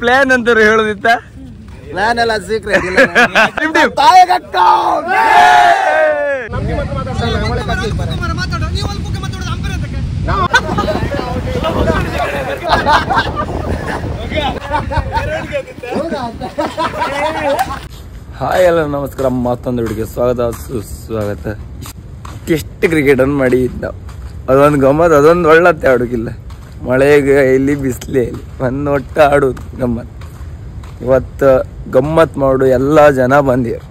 Plan ಅಂತಾರೆ ಹೇಳುದಿತ್ತ plan ಎಲ್ಲ secret hi ಎಲ್ಲ ನಮಸ್ಕಾರ. ಮತ್ತೊಂದು ವಿಡಿಯೋಗೆ ಸ್ವಾಗತ ಸುಸ್ವಾಗತ. ಎಷ್ಟು ಕ್ರಿಕೆಟ್ ಅನ್ನು ಮಾಡಿ ಅದೊಂದು ಗಮ್ಮತ್, ಅದೊಂದು ಒಳ್ಳತ್ತೆ ಆಡೋಕ್ಕಿಲ್ಲ. ಮಳೆಗೆ ಇಲ್ಲಿ ಬಿಸಿಲೇ ಇಲ್ಲಿ ಒಂದು ಒಟ್ಟ ಆಡೋದು ಗಮ್ಮತ್. ಇವತ್ತು ಗಮ್ಮತ್ ಮಾಡು ಎಲ್ಲ ಜನ ಬಂದಿರು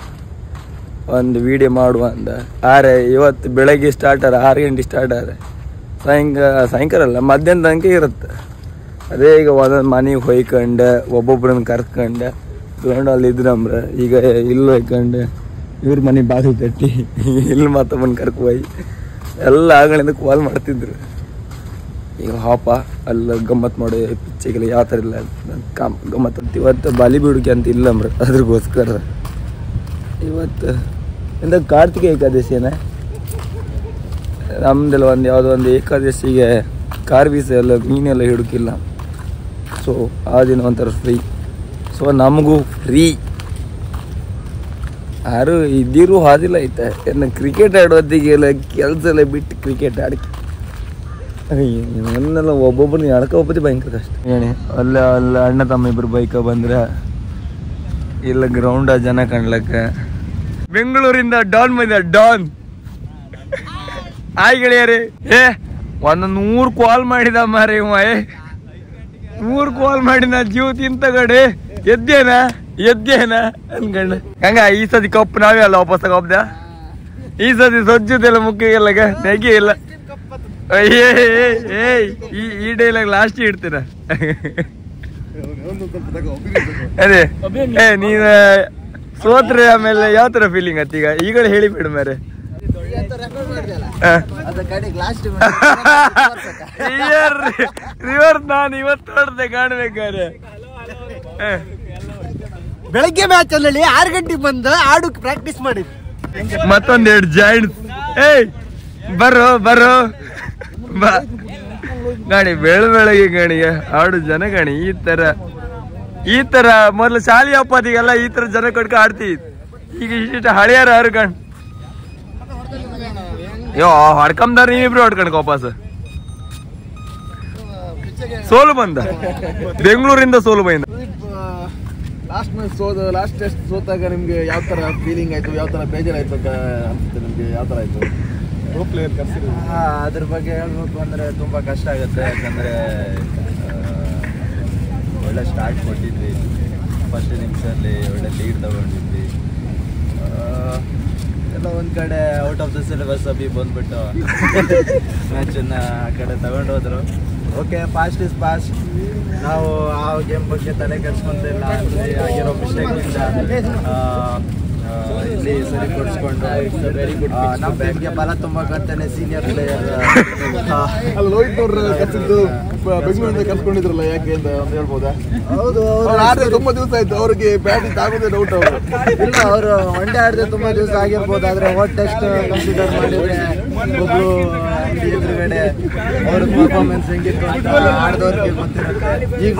ಒಂದು ವಿಡಿಯೋ ಮಾಡುವ ಅಂದ. ಆರೆ ಇವತ್ತು ಬೆಳಗ್ಗೆ ಸ್ಟಾರ್ಟ್ 6 ಗಂಟೆ ಸ್ಟಾರ್ಟ್ ಆದ್ರೆ ಸಾಯಂಕಾಲ ಅಲ್ಲ ಮಧ್ಯಾಹ್ನ ತನಕ ಇರುತ್ತೆ. ಅದೇ ಈಗ ಒಂದೊಂದು ಮನೆಗೆ ಹೊಯ್ಕೊಂಡು ಒಬ್ಬೊಬ್ಬರನ್ನ ಕರ್ಕೊಂಡು ತಗೊಂಡು ಅಲ್ಲಿ ಇದ್ರಂಬ್ರ ಈಗ ಇಲ್ಲಿ ಹೊಯ್ಕೊಂಡು ಇವ್ರ ಮನೆ ಬಾಗಿಲು ತಟ್ಟಿ ಇಲ್ಲಿ ಮತ್ತೊಬ್ಬನ ಕರ್ಕೋಯ್ ಎಲ್ಲ ಆಗಳಿಂದ ಕಾಲ್ ಮಾಡ್ತಿದ್ರು. ಈಗ ಹಾಪ ಅಲ್ಲಿ ಗಮ್ಮತ್ ಮಾಡಿ ಪಿಚ್ಚೆಗೆಲ್ಲ ಯಾವ ಥರ ಇಲ್ಲ ಗಮ್ಮತ್ ಅಂತ. ಇವತ್ತು ಬಾಲಿವುಡ್ಗೆ ಅಂತ ಇಲ್ಲಂಬ್ರ ಅದ್ರಗೋಸ್ಕರ ಇವತ್ತು ಎಂತ ಕಾರ್ತಿಕ ಏಕಾದಶಿನ ನಮ್ದೆಲ್ಲ ಒಂದು ಯಾವುದೋ ಒಂದು ಏಕಾದಶಿಗೆ ಕಾರ್ ಬೀಸ ಎಲ್ಲ ಮೀನೆಲ್ಲ ಹಿಡುಕಿಲ್ಲ. ಸೊ ಆ ದಿನ ಒಂಥರ ಫ್ರೀ. ಸೊ ನಮಗೂ ಫ್ರೀ. ಯಾರು ಇದ್ದಿರೂ ಹಾದಿಲ್ಲ ಐತೆ ಇನ್ನು ಕ್ರಿಕೆಟ್ ಆಡೋದಿಗೆಲ್ಲ ಕೆಲಸ ಎಲ್ಲ ಬಿಟ್ಟು ಕ್ರಿಕೆಟ್ ಆಡಕ್ಕೆ ನನ್ನೆಲ್ಲ ಒಬ್ಬೊಬ್ಬರನ್ನ ಎಳ್ಕೊಬತ್ತಿ ಭಯಂಕರ ಕಷ್ಟ. ಹೇಳಿ ಅಲ್ಲ ಅಣ್ಣ ತಮ್ಮ ಇಬ್ಬರು ಬೈಕ ಬಂದ್ರೆ ಇಲ್ಲ ಗ್ರೌಂಡ ಜನ ಕಾಣ್ಲಕ್ಕ. ಬೆಂಗಳೂರಿಂದ ಡಾನ್ ಬಂದ ಡಾನ್ ಆಯ್ ಗೆಳೆಯರೇ. ಒಂದು 100 ಕಾಲ್ ಮಾಡಿದ ಮಾರಿ 100 ಕಾಲ್ ಮಾಡಿದ ಜೀವ ತಿಂತಗಡೆ ಎದ್ದೇನ ಅನ್ಕಂಡ ಹಂಗ. ಈ ಸತಿ ಕಪ್ ನಾವೇ ಅಲ್ಲ ವಾಪಸ್ ತಗೊಬ್ದ. ಈ ಸತಿ ಸಜ್ಜುದೆಲ್ಲ ಮುಖ್ಯ ನೆಗೆ ಇಲ್ಲ. ಈ ಡೈಲಾಗ್ ಲಾಸ್ಟ್ ಇಡ್ತೀರ. ಅದೇ ನೀನ ಸೋತ್ರೆ ಆಮೇಲೆ ಯಾವ ತರ ಫೀಲಿಂಗ್ ಆಯ್ತು ಈಗ ಹೇಳಿಬಿಡು ಮಾರೆ. ರಿವರ್ಸ್ ನಾನು ಇವತ್ತು ಹೊಡೆದೆ ಕಾಣ್ಬೇಕಾದ್ರೆ. ಬೆಳಗ್ಗೆ ಮ್ಯಾಚ್ ಅಲ್ಲಿ 6 ಗಂಟೆಗೆ ಬಂದು ಆಡು ಪ್ರಾಕ್ಟೀಸ್ ಮಾಡಿ ಮತ್ತೊಂದೆರಡು ಜಾಯಿಂಟ್ಸ್ ಬರೋ ಗಾಣಿ ಬೆಳಗ್ಗೆ ಗಾಣಿಗೆ ಆಡು ಜನ ಗಾಣಿ ಈ ತರ ಮೊದ್ಲು ಶಾಲಿ ಅಪ್ಪದಿಗೆಲ್ಲ ಈ ತರ ಜನ ಕೊಡ್ಕ ಆಡ್ತಿ. ಈಗ ಇಷ್ಟ ಹಳಿಯಾರ ಯಾರು ಕಣ್ ಹೊಡ್ಕಂದಾರ ನೀವಿಬ್ರು ಹೊಡ್ಕಣಕ್ ವಾಪಸ್. ಸೋಲು ಬಂದ ಬೆಂಗಳೂರಿಂದ ಸೋಲು ಬಂದ. ಲಾಸ್ಟ್ ಮ್ಯಾಚ್ ಲಾಸ್ಟ್ ಟೆಸ್ಟ್ ಸೋತಾಗ ನಿಮ್ಗೆ ಯಾವ ತರ ಫೀಲಿಂಗ್ ಆಯ್ತು, ಯಾವ ತರ ಬೇಜಾರಾಯ್ತು ಅಂತ ಅನ್ಸುತ್ತೆ ನಿಮ್ಗೆ? ಯಾವ ತರ ಆಯ್ತು? ಅದ್ರ ಬಗ್ಗೆ ಹೇಳ್ಬೇಕು ಅಂದ್ರೆ ತುಂಬಾ ಕಷ್ಟ ಆಗುತ್ತೆ. ಯಾಕಂದ್ರೆ ಒಳ್ಳೆ ಸ್ಟಾರ್ಟ್ ಕೊಟ್ಟಿದ್ವಿ, ಫಸ್ಟ್ ಇನ್ನಿಂಗ್ಸಲ್ಲಿ ಒಳ್ಳೆ ಲೀಡ್ ತಗೊಂಡಿದ್ವಿ. ಎಲ್ಲ ಒಂದ್ ಕಡೆ out of the syllabus Abhi ಬಂದ್ಬಿಟ್ಟು ಮ್ಯಾಚನ್ನ ಆ ಕಡೆ ತಗೊಂಡು ಹೋದ್ರು. Okay, past is past. ನಾವು ಆ ಗೇಮ್ ಬಗ್ಗೆ ತಲೆ ಕೆಡಿಸ್ಕೊಂತಿಲ್ಲ. ಆಗಿರೋ ಮಿಸ್ಟೇಕ್ನಿಂದ ಇಲ್ಲಿ ಸರಿ ಕೊಡಿಸ್ಕೊಂಡು ನಮ್ಮ ಬ್ಯಾಟ್ಗೆ ಬಲ ತುಂಬ ಕಟ್ತಾನೆ ಸೀನಿಯರ್ ಪ್ಲೇಯರ್. ಲೋಹಿತ್ ಅವ್ರ ಕರ್ಸಿದ್ದು ಬೆಂಗಳೂರಿಂದ ಕರ್ಸ್ಕೊಂಡಿದ್ರಲ್ಲ, ಯಾಕೆ ಅಂತ ಒಂದು ಹೇಳ್ಬೋದಾ? ಹೌದು, ಆಡಿದ್ರೆ ತುಂಬಾ ದಿವಸ ಆಯ್ತು ಅವ್ರಿಗೆ ಬ್ಯಾಟಿಂಗ್ ಆಗೋದೇ ಡೌಟ್. ಅವರು ಇಲ್ಲ, ಅವರು ಒನ್ ಡೇ ಆಡಿದ್ರೆ ತುಂಬಾ ದಿವಸ ಆಗಿರ್ಬೋದು. ಆದ್ರೆ ವರ್ಲ್ಡ್ ಟೆಸ್ಟ್ ಕನ್ಸಿಡರ್ ಮಾಡಿದ್ರೆ ಒಬ್ರು ಎದುರುಗಡೆ ಅವ್ರ ಪರ್ಫಾರ್ಮೆನ್ಸ್ ಹೆಂಗಿತ್ತು ಅಂತ ಆಡಿದವ್ರಿಗೆ ಗೊತ್ತಿರುತ್ತೆ. ಈಗ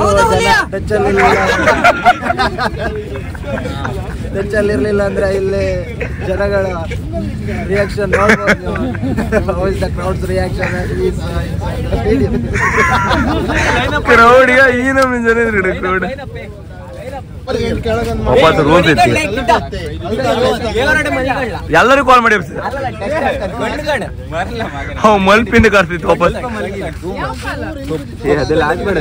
ಟಚ್ ಅಲ್ಲಿ ಇರ್ಲಿಲ್ಲ ಅಂದ್ರೆ ಇಲ್ಲಿ ಜನಗಳ ರಿಯಾಕ್ಷನ್ ನೋಡ್ಬೋದು. ಕ್ರೌಡ್ಸ್ ರಿಯಾಕ್ಷನ್ ಕ್ರೌಡ್ ಈ ನಮ್ಗೆ ಜನ ಇದ್ರು ಕ್ರೌಡ್ ರೂಲ್ಸ್ ಐತಿ. ಎಲ್ಲರೂ ಕಾಲ್ ಮಾಡಿ ಮಲ್ಪಿಂದ ಕರ್ತಿತ್ತು ವಾಪಸ್. ಅದೆಲ್ಲ ಆಗ್ಬೇಡ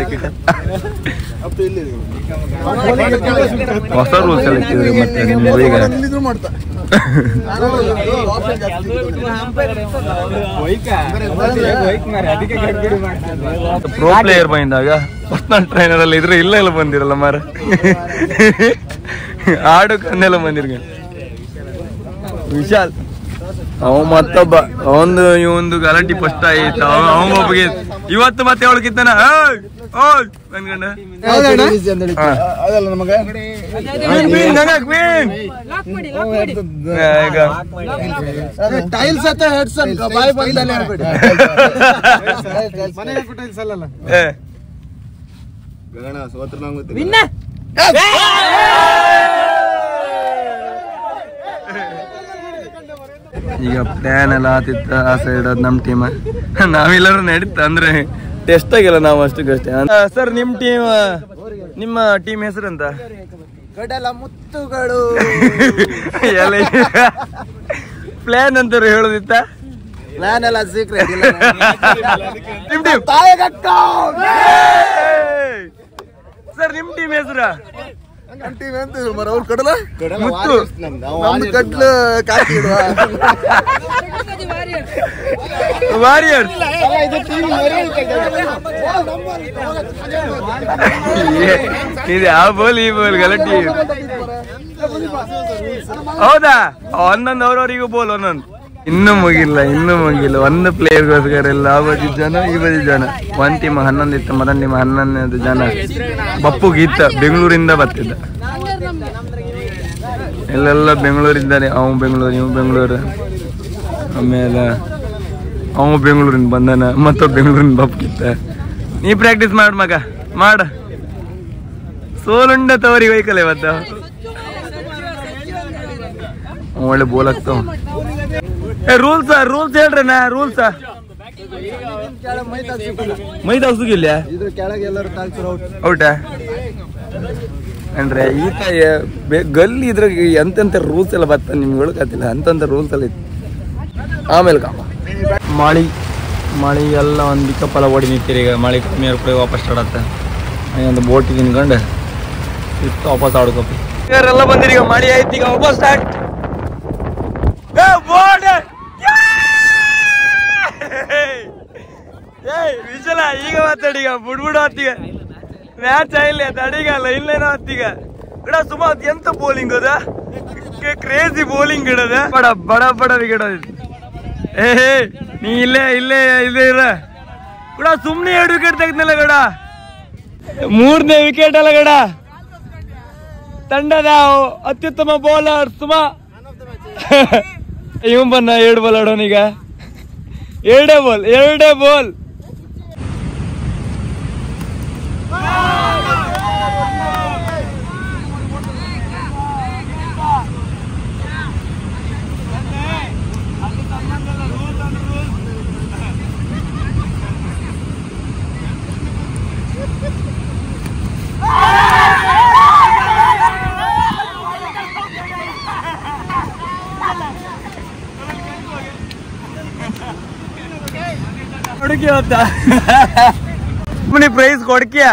ಹೊಸ ರೂಲ್ಸ್ ಎಲ್ಲ ಇಟ್ಟಿದ್ರಿ ಮತ್ತೆ ಈಗ ಪ್ರೋ ಪ್ಲೇಯರ್ ಬಂದಾಗ ಪರ್ಸನಲ್ ಟ್ರೈನರ್ ಅಲ್ಲಿ ಇದ್ರೆ ಇಲ್ಲ ಬಂದಿರಲ್ಲ ಮಾರ. ಆಡು ಕನ್ನೆಲ್ಲ ಬಂದಿರ್ಗ ವಿಶಾಲ್ ಅವ ಮತ್ತೊಬ್ಬ ಇವಂದು ಗಲಾಟಿ ಫಸ್ಟ್ ಆಯ್ತು. ಅವನೊಬ್ಬಗೆ ಇವತ್ತು ಮತ್ತೆ ಅವಳಕ್ಕಿತ್ತಾನ ಬಂದ್ಕೊಂಡ ಅದಲ್ಲ ನಮಗೆ ಟೈಲ್ಸ್ ಬಾಯ್ ಗಗನ ಸೋತ್ರ ಈಗ ಪ್ಲಾನ್ ಎಲ್ಲ ಆತಿತ್ತ ಆ ಸೈಡ್ ಅದ್ ನಮ್ ಟೀಮ್ ನಾವೆಲ್ಲರೂ ನಡೀತ ಅಂದ್ರೆ ಟೆಸ್ಟ್ ಆಗಿಲ್ಲ ನಾವು ಅಷ್ಟಕ್ಕಷ್ಟೇ. ಸರ್ ನಿಮ್ಮ ಟೀಮ್ ಹೆಸರು ಅಂತ? ಕಡಲ ಮುತ್ತುಗಳು. ಎಲ್ಲ ಪ್ಲಾನ್ ಅಂತಾರೆ ಹೇಳೋದಿತ್ತ? ಪ್ಲಾನ್ ಎಲ್ಲ ಸೀಕ್ರೆಟ್ ಇಲ್ಲ. ಸರ್ ನಿಮ್ ಟೀಮ್ ಹೆಸರ? ಟೀಮ್ ಅಂತ ಮರ ಅವ್ರು ಕಡಲ ಮುತ್ತು ನಮ್ದು ಕಡ್ಲು ಕಾಕಿ ವಾರಿಯರ್ಸ್. ಇದು ಯಾವ ಬೋಲ್ ಈ ಬೋಲ್ ಗಲಟಿ. ಹೌದಾ? ಒಂದೊಂದು ಅವ್ರವ್ರಿಗೂ ಬೋಲ್ ಒಂದೊಂದು. ಇನ್ನೂ ಮುಗಿಲ್ಲ ಒಂದು ಪ್ಲೇಯರ್ಗೋಸ್ಕರ ಎಲ್ಲ ಆ ಬದಿ ಜನ ಈ ಬದಿ ಜನ. ಒಂದ್ ಟೀಮ್ 11 ಇತ್ತು, ಮತ್ತೊಂದು ಟೀಮ್ 11 ಜನ. ಬಪ್ಪು ಗೀತ ಬೆಂಗಳೂರಿಂದ ಬರ್ತಿದ್ದ. ಎಲ್ಲೆಲ್ಲ ಬೆಂಗಳೂರಿದ್ದಾರೆ. ಅವ್ ಬೆಂಗಳೂರು, ಇವ್ ಬೆಂಗಳೂರು. ಆಮೇಲೆ ಅವ ಬೆಂಗಳೂರಿಂದ ಬಂದಾನ, ಮತ್ತೊಬ್ಬ ಬೆಂಗಳೂರಿಂದ ಬಪ್ಪು ಗೀತ. ನೀ ಪ್ರಾಕ್ಟೀಸ್ ಮಾಡ ಮಗ, ಮಾಡ. ಸೋಲುಂಡ ತವರಿಗೆ ಹೋಯ್ಕಲ್ಲ ಇವತ್ತು. ಒಳ್ಳೆ ಬೋಲ್ ಆಗ್ತಾವ. ರೂಲ್ಸ್ ಹೇಳ್ರಣ್ಣ. ರೂಲ್ಸ್ ಮೈ ತಾಗ್ಸಿಲ್ಲ ಔಟಾ ಅಂದ್ರೆ ಈತ ಗಲ್ಲಿ ಇದ್ರ ಎಂತೆಂತ ರೂಲ್ಸ್ ಎಲ್ಲ ಬರ್ತಾನೆ ನಿಮ್ಗೆ ಹೇಳಕತ್ತಿಲ್ಲ. ಅಂತಂತ ರೂಲ್ಸ್ ಎಲ್ಲ ಇತ್ತು. ಆಮೇಲೆ ಮಳಿ ಎಲ್ಲ ಒಂದು ಕಪ್ಪಲ ಓಡಿ ನಿಂತೀರಿ. ಈಗ ಮಳೆ ಕಮ್ಮಿ ಕೂಡ ವಾಪಸ್ ಸ್ಟಾರ್ಟ್ ಒಂದು ಬೋಟಿಗೆ ನಿಂತ್ಕೊಂಡು ಇತ್ತು ವಾಪಸ್ ಆಡ್ಕೊಪ್ಪಿ. ಇವರೆಲ್ಲ ಬಂದಿರಿ. ಈಗ ಮಳಿ ಆಯ್ತು, ಈಗ ವಾಪಸ್ ಸ್ಟಾರ್ಟ್. ವಿಷಲ ಈಗ ಮಾತಾಡೀಗ ಬುಡ್ಬುಡು ಹೊತ್ತೀಗ ಮ್ಯಾಚ್ ಆಗಿಲ್ಲ ತಡಿಗಲ್ಲ ಇಲ್ಲೇನೋ ಹೊತ್ತೀಗ ಗಿಡ ಸುಮಾರು ಎಂತ ಬೌಲಿಂಗ್ ಅದ, ಕ್ರೇಜಿ ಬೌಲಿಂಗ್ ಗಿಡದ ಬಡ ವಿಕೆಟ್ ನೀ ಇಲ್ಲೇ ಇರ ಕೂಡ ಸುಮ್ನೆ 2 ವಿಕೆಟ್ ತೆಗ್ದಲ್ಲ ಗಡ. 3ನೇ ವಿಕೆಟ್ ಅಲ್ಲ ಗಡ. ತಂಡದ ಅತ್ಯುತ್ತಮ ಬೌಲರ್ ಸುಮಾ ಇವ್ ಬನ್ನ 2 ಬಾಲ್ ಆಡೋನೀಗ. 2 ಬಾಲ್. ಪ್ರೈಸ್ ಕೊಡ್ಕಿಯ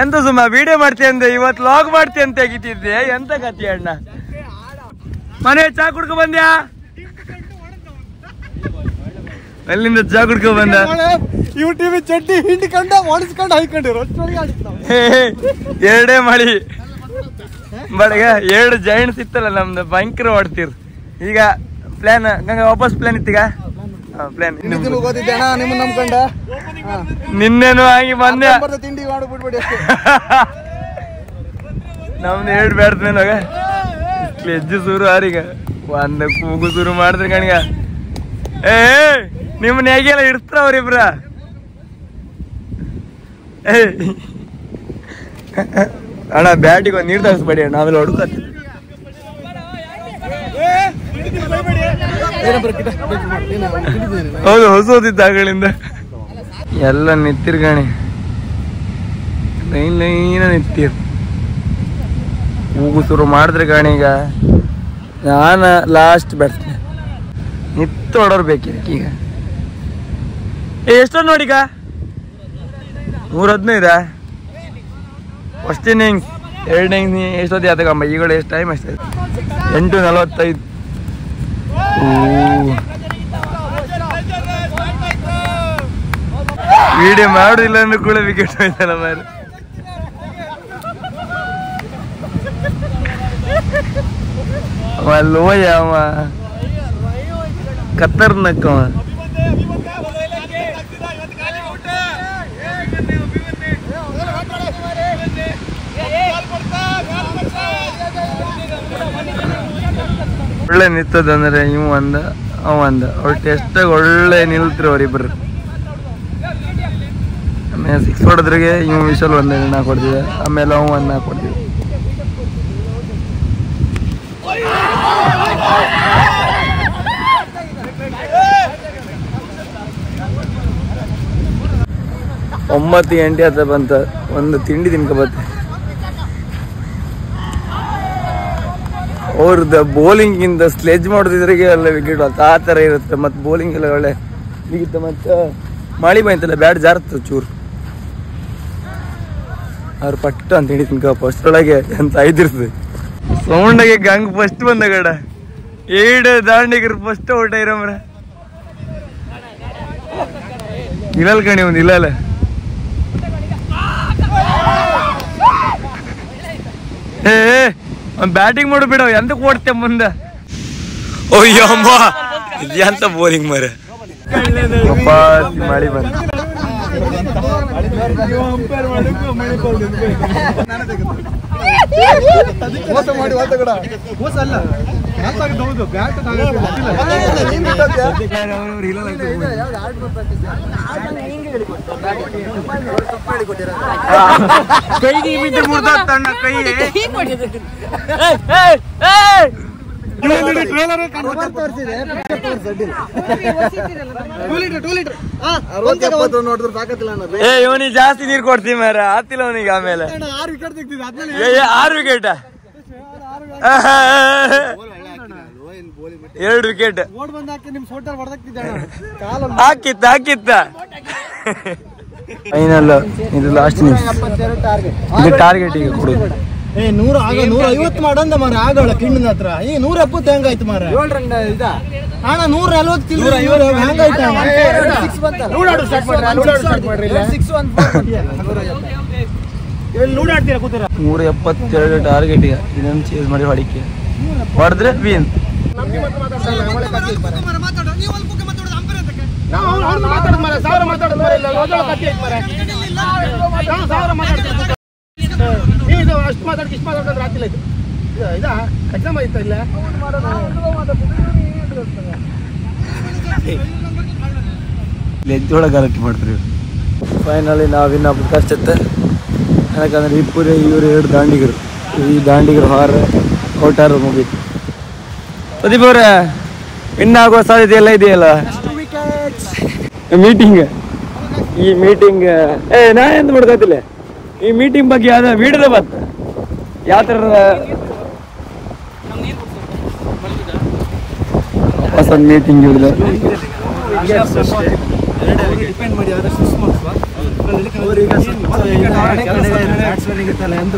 ಎಂತ ಸುಮ್ಮ ವಿಡಿಯೋ ಮಾಡ್ತೀಯ ಅಂದೆ, ಇವತ್ತು ಲಾಗ್ ಮಾಡ್ತೀಯ ಅಂತ ತೆಗಿತಿದ್ದೆ. ಎಂತ ಕತಿ ಅಣ್ಣ. ಮನೆ ಚಾ ಕುಡ್ಕೊ ಬಂದ್ಯಾ? ಅಲ್ಲಿಂದ ಚಾ ಕುಡ್ಕೊ ಬಂದ. ಯೂಟ್ಯೂಬ್ ಚಡ್ಡಿ ಹಿಂಡ್ಕೊಂಡು ಒಣಸ್ಕೊಂಡು ಹಾಕೊಂಡಿರೋ 2 ಮಳಿ ಬಡಗ 2 ಜಾಯಿಂಟ್ಸ್ ಇತ್ತಲ್ಲ ನಮ್ದು, ಭಯಂಕರ ಹೊಡ್ತೀರ್. ಈಗ ಪ್ಲಾನ್ ಗಂಗ ವಾಪಸ್ ಪ್ಲಾನ್ ಇತ್ತೀಗ. ಪ್ಲಾನ್ ನಿಮ್ಮ ನಂಬ್ಕೊಂಡ ನಿನ್ನೇನು ಆಗಿ ಬಂದೆ. ತಿಂಡಿ ಮಾಡ್ಬಿಡ್ಬೇಡಿ ಅಷ್ಟೇ. ನಮ್ದು 2 ಬ್ಯಾಟ್ಸ್ಮನ್ ಹೋಗ ಹೆಜ್ಜೆ ಶುರು ಆರೀಗ ಒಂದ ಕೂಗು ಶುರು ಮಾಡಿದ್ರೆ ಕಣಿಗ ನಿಮ್ಮನ್ನ ಹೇಗೆಲ್ಲ ಇಡ್ತಾರ ಅವ್ರಿಬ್ರ. ಅಣ್ಣ ಬ್ಯಾಟಿಗೆ ಒಂದು ನೀರು ತರಿಸ್ಬೇಡಿ ಅಣ್ಣ, ಆಮೇಲೆ ಹೊಡ್ಕತ್ತೀವಿ. ಹೌದು ಹೊಸೋದಿತ್ತು ಆಗಳಿಂದ ಎಲ್ಲ ನಿಂತಿರ್ಗಣಿ ಲೈನ ನಿಂತಿರ್. ಕೂಗು ಶುರು ಮಾಡಿದ್ರೆ ಗಾಣಿಗ ನಾನು ಲಾಸ್ಟ್ ಬ್ಯಾಟ್ಸ್ಮನ್ ನಿತ್ತು ಹೊಡೋರ್ಬೇಕಿದೆ. ಈಗ ಎಷ್ಟೊಂದು ನೋಡಿಗ 115 ಫಸ್ಟ್ ಇನ್ನಿಂಗ್ಸ್ 2 ಇನ್ನಿಂಗ್ಸ್ ಎಷ್ಟೊತ್ತಿ ಆತಕಂಬ. ಈಗಳು ಎಷ್ಟು ಟೈಮ್ ಅಷ್ಟೇ 8:45. ವಿಡಿಯೋ ಮಾಡುದಿಲ್ಲ ಅಂದ್ರೆ ಕೂಡ ವಿಕೆಟ್ ಹೋಯ್ತಲ್ಲ ಮಾರು. ಅವ ಲೋಯ, ಅವ ಖತರ್ನಾಕ್. ಅವ ಒಳ್ಳೆ ನಿಂತದಂದ್ರೆ ಇವ್ ಅಂದ ಅವ ಅಂದ ಅವ್ರು ಟೆಸ್ಟಾಗ ಒಳ್ಳೆ ನಿಲ್ತ್ರು ಅವ್ರಿಬ್ರು. ಆಮೇಲೆ 6 ಹೊಡೆದ್ರಿಗೆ ಇವ್ ವಿಶಲ್ ಒಂದ್ ನಾಲ್ಕು ಹೊಡೆದಿದೆ, ಆಮೇಲೆ ಅವ ಒಂದ್ 4 ಹೊಡೆದಿದೆ. ಒಂಬತ್ತು ಗಂಟೆ ಆತ ಬಂತ, ಒಂದು ತಿಂಡಿ ತಿನ್ಕ ಬತ್ತೆ. ಅವ್ರದ್ದು ಬೌಲಿಂಗಿಂದ ಸ್ಲೆಜ್ ಮಾಡೋದಿದ್ರಿಗೆ ಎಲ್ಲ ವಿಕೆಟ್ ಆ ಥರ ಇರುತ್ತೆ. ಮತ್ತು ಬೌಲಿಂಗ್ ಎಲ್ಲ ಒಳ್ಳೆ ಬಿಗಿತ್ತು. ಮತ್ತು ಮಳೆ ಬಂತಲ್ಲ ಬ್ಯಾಟ್ ಜಾರತ್ತು ಚೂರು. ಅವ್ರು ಪಟ್ಟು ಅಂತ ಹೇಳಿ ತಿನ್ಕ ಫಸ್ಟ್ ಒಳಗೆ ಅಂತ ಐದಿರ್ತದೆ. ಸೌಂಡಾಗೆ ಗಂಗ್ ಫಸ್ಟ್ ಬಂದ ಗಡ 7 ದಾಂಡಿಗರು ಫಸ್ಟ್ ಔಟ್ ಇರಮ್ರ. ಇಲ್ಲಲ್ ಕಣಿ ಒಂದು ಇಲ್ಲಲ್ಲ. ಏ ಒಂದು ಬ್ಯಾಟಿಂಗ್ ಮಾಡು ಬಿಡ, ಎಂತಕ್ಕೆ ಓಡ್ತೆ ಮುಂದೆ. ಅಯ್ಯಮ್ಮ ಎಂತ ಬೌಲಿಂಗ್ ಮರ ಮಾಡಿ ಬಂದ. ಕೈಗೆ ಬಿದ್ದು ಮುರ್ದಣ್ಣ ಕೈ. ಇವನಿಗೆ ಜಾಸ್ತಿ ನೀರು ಕೊಡ್ತೀವಿ ಮಾರ, ಆತಿಲ್ಲ ಅವನಿಗೆ. ಆಮೇಲೆ 6 ವಿಕೆಟ್ 2 ವಿಕೆಟ್ ಹಾಕಿತ್ತ. ಫೈನಲ್ ಇದು ಲಾಸ್ಟ್ ನಿಮಿಷ. ಇದು ಟಾರ್ಗೆಟ್ ಈಗ ಕೊಡುದು. 150 ಮಾಡಂದ ಮಾರ ಆಗೋಳ ಕಿಂಡಿನ ಹತ್ರ. ಈ 170 ಹೆಂಗಾಯ್ತು ಮಾರ? ಅಣ್ಣ 140 ಹೆಂಗಾಯ್ತು? 172 ಟಾರ್ಗೆಟ್. ಇದನ್ನು ಚೇಸ್ ಮಾಡಿ ಹೊಡಿಕೆ ಹೊಡೆದ್ರೆ ವಿನ್. ಅಷ್ಟು ಮಾತಾಡಕ್ಕೆ ಇಷ್ಟು ಮಾತಾಡೋದ್ರೆ ಆಗ್ತಿಲ್ಲ. ಇದು ಎಕ್ಸಾಮ್ ಆಯ್ತಾ ಇಲ್ಲ? ಲೆಜ್ಜೊಳಗೆ ಗಲಾಟೆ ಮಾಡ್ತೀವಿ. ಫೈನಲಿ ನಾವು ಇನ್ನೊಬ್ಬ ಕಷ್ಟ ಯಾಕಂದ್ರೆ ಇಬ್ಬರು ಇವರು 2 ದಾಂಡಿಗರು. ಈ ದಾಂಡಿಗರು ಔಟಾರು ಮುಗೀತು. ಪ್ರದೀಪ್ ಅವರೇ ಇನ್ನಾಗುವ ಸಾಧ್ಯತೆ ಎಲ್ಲ ಇದೆಯಲ್ಲ ಮೀಟಿಂಗ್. ಈ ಮೀಟಿಂಗ್ ನಾ ಎಂತ ಮಾಡ್ಕೋತಿಲ್ಲ. ಈ ಮೀಟಿಂಗ್ ಬಗ್ಗೆ ಯಾವ್ದು ವಿಡಿಯೋದ ಬತ್ತ ಯಾವ ಥರ ಹೊಸ ಮೀಟಿಂಗ್ ಇವ್ರದ್ದು. ಡಿಪೆಂಡ್ ಮಾಡಿ ಎಂತ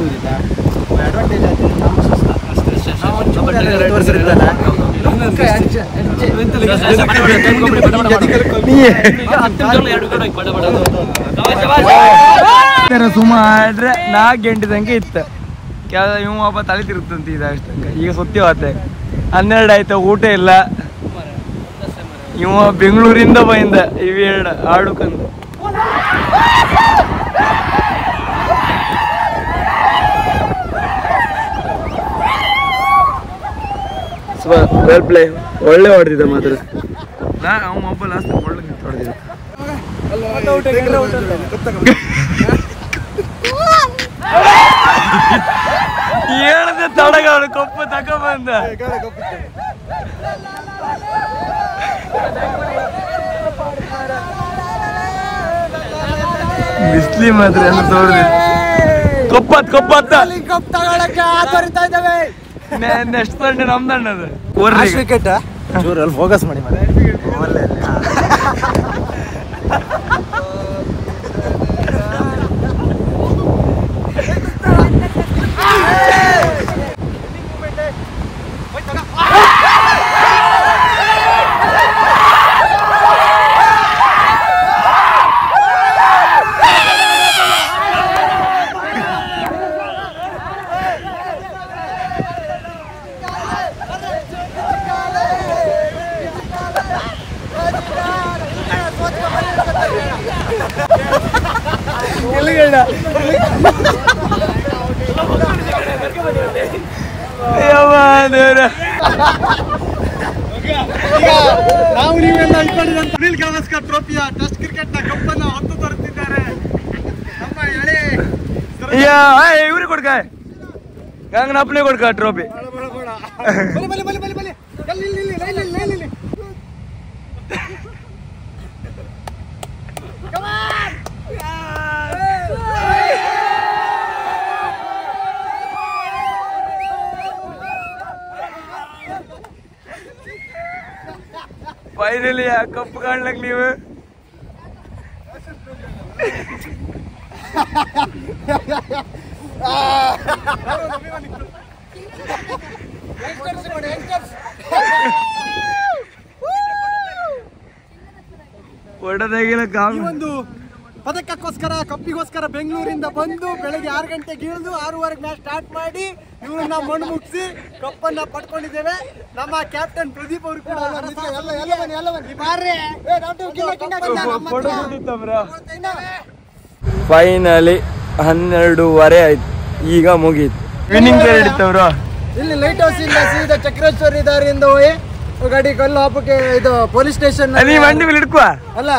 ಸುಮಾರು 4 ಗಂಟೆ ತನಕ ಇತ್ತು. ಇವ ಒಬ್ಬ ತಲೆ ತಿರುತ್ತಂತ ಇದು ಅಷ್ಟಂಗ. ಈಗ ಸುತ್ತಿ ಹೋತೆ 12 ಆಯ್ತು, ಊಟ ಇಲ್ಲ. ಇವ ಬೆಂಗಳೂರಿಂದ ಬಂದ ಇವೆರಡು ಆಡುಕಂದು. ವೆಲ್ ಪ್ಲೇ, ಒಳ್ಳೆ ಹೊಡೆದಿದ್ದ ಮಾತ್ರ. ಅವನ ಒಬ್ಬ ಲಾಸ್ಟ್ ಒಳ್ಳೆ ಹೊಡೆದಿದ್ದ. ಹೇಳದೆ ತಡಗಾಡು ಕೊಪ್ಪ ತಗೊಂಬಂದ. ಬಿಸ್ಲಿ ಮಾತ್ರ ಕೊಪ್ಪತ್ತ ನೆಕ್ಸ್ಟ್ ತಂಡೆ ನಮ್ದಣ್ಣದು ವಿಕೆಟ್ ಜೋರಲ್ಲಿ ಫೋಕಸ್ ಮಾಡಿ Yaman. ನಾವು ನೀವೆಲ್ಲ ಇಟ್ಕೊಂಡಿದ್ದಂತ ಅನಿಲ್ ಗವಾಸ್ಕರ್ ಟ್ರೋಫಿಯ ಟೆಸ್ಟ್ ಕ್ರಿಕೆಟ್ ನ ಕಪ್ಪನ್ನು ಹೊತ್ತು ತರುತ್ತಿದ್ದಾರೆ ನಮ್ಮ ಎಳೆ ಇವ್ರಿಗೆ ಕೊಡ್ಕ ಗಂಗನ ಅಪ್ಪನೇ ಕೊಡ್ಕ ಟ್ರೋಫಿ. ಫೈನಲಿ ಕಪ್ಪು ಕಾಣ್ಲಕ್ ನೀವು ಈ ಒಂದು ಪದಕಕ್ಕೋಸ್ಕರ ಕಪ್ಪಿಗೋಸ್ಕರ ಬೆಂಗಳೂರಿಂದ ಬಂದು ಬೆಳಗ್ಗೆ 6 ಗಂಟೆಗೆ ಇಳಿದು 6:30 ಮ್ಯಾಚ್ ಸ್ಟಾರ್ಟ್ ಮಾಡಿ ಇವ್ರನ್ನ ಮಣ್ಣು ಮುಗಿಸಿ ಕಪ್ಪನ್ನ ಪಡ್ಕೊಂಡಿದ್ದೇವೆ. ನಮ್ಮ ಕ್ಯಾಪ್ಟನ್ ಪ್ರದೀಪ್ ಅವರು ಕೂಡ ಫೈನಲಿ 12:30 ಆಯ್ತು, ಈಗ ಮುಗೀತು. ವಿನ್ನಿಂಗ್ ಪೇರಿಯಡ್ ಇತ್ತವ್ರು. ಇಲ್ಲಿ ಲೈಟ್ ಹೌಸ್ ಇಂದ ಸೀದಾ ಚಕ್ರೇಶ್ವರಿ ದಾರಿಯಿಂದ ಹೋಗಿ ಗಾಡಿ ಕಲ್ಲು ಹಾಪಕ್ಕೆ ಇದು ಪೊಲೀಸ್ ಸ್ಟೇಷನ್ ಮಂಡಿ ಮೇಲೆ ಇಡ್ಕುವ ಅಲ್ಲ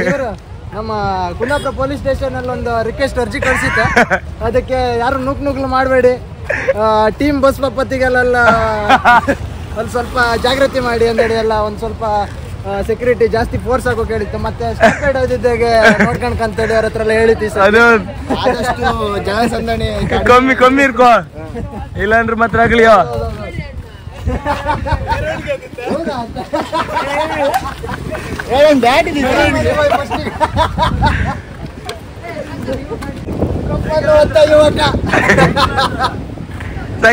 ಇವರು ನಮ್ಮ ಕುಂದಾಪುರ ಪೊಲೀಸ್ ಸ್ಟೇಷನ್ ಅಲ್ಲಿ ಒಂದು ರಿಕ್ವೆಸ್ಟ್ ಅರ್ಜಿ ಕಳಿಸಿತ್ತು. ಅದಕ್ಕೆ ಯಾರು ನುಗ್ಲು ಮಾಡಬೇಡಿ, ಟೀಮ್ ಬಸ್ ಪಪ್ಪತ್ತಿಗೆಲ್ಲ ಅಲ್ಲಿ ಸ್ವಲ್ಪ ಜಾಗೃತಿ ಮಾಡಿ ಅಂದೇಳಿ ಎಲ್ಲ ಒಂದ್ ಸ್ವಲ್ಪ ಸೆಕ್ಯೂರಿಟಿ ಜಾಸ್ತಿ ಫೋರ್ಸ್ ಹಾಕೋಕೆ ಹೇಳಿತ್ತು. ಮತ್ತೆ ಸ್ಟಾಪೇಡ್ ಓದಿದ್ದಾಗೆ ನೋಡ್ಕೊಂಡ್ಕಂತೇಳಿ ಅವ್ರ ಹತ್ರ ಎಲ್ಲ ಹೇಳಿದ್ವಿ ಸರ್. ಆದಷ್ಟು ಜನ ಸಂದಣಿ ಕಮ್ಮಿ ಇರ್ಕೋ, ಇಲ್ಲಾಂದ್ರೆ ಮಾತ್ರ ಆಗ್ಲಿಯೋ. ಯುವಕ